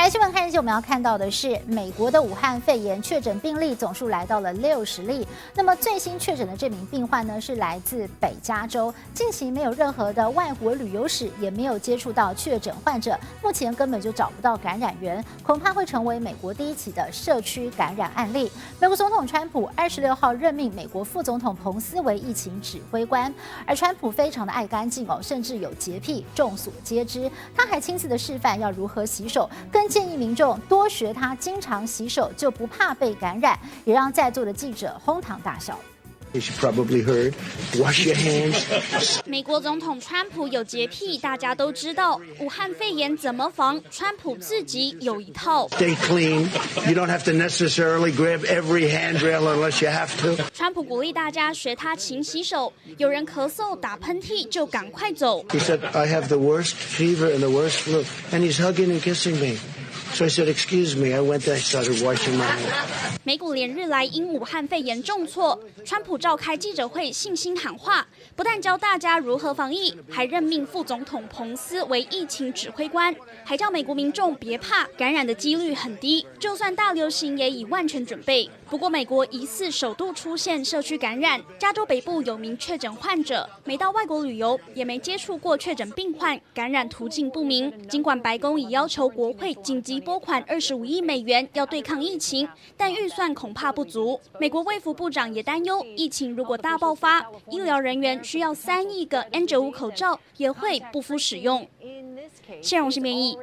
台新闻看日记，我们要看到的是美国的武汉肺炎确诊病例总数来到了60例。那么最新确诊的这名病患呢，是来自北加州，近期没有任何的外国旅游史，也没有接触到确诊患者，目前根本就找不到感染源，恐怕会成为美国第一起的社区感染案例。美国总统川普26号任命美国副总统彭斯为疫情指挥官，而川普非常的爱干净哦，甚至有洁癖，众所皆知。他还亲自的示范要如何洗手，更建议民众多学他，经常洗手就不怕被感染，也让在座的记者哄堂大笑。As you probably heard, wash your hands. 美国总统川普有洁癖，大家都知道。武汉肺炎怎么防？川普自己有一套。Stay clean. You don't have to necessarily grab every handrail unless you have to. 川普鼓励大家学他勤洗手，有人咳嗽、打喷嚏就赶快走。He said, I have the worst fever and the worst flu. And he's hugging and kissing me. So I said, excuse me. I went there, I started washing my hands. 美股连日来因武汉肺炎重挫，川普召开记者会，信心喊话，不但教大家如何防疫，还任命副总统彭斯为疫情指挥官，还叫美国民众别怕，感染的几率很低，就算大流行也已万全准备。不过，美国疑似首度出现社区感染，加州北部有名确诊患者，没到外国旅游，也没接触过确诊病患，感染途径不明。尽管白宫已要求国会紧急拨款25亿美元要对抗疫情，但预算恐怕不足。美国卫福部长也担忧，疫情如果大爆发，医疗人员需要3亿个N95口罩，也会不敷使用。谢荣新编译。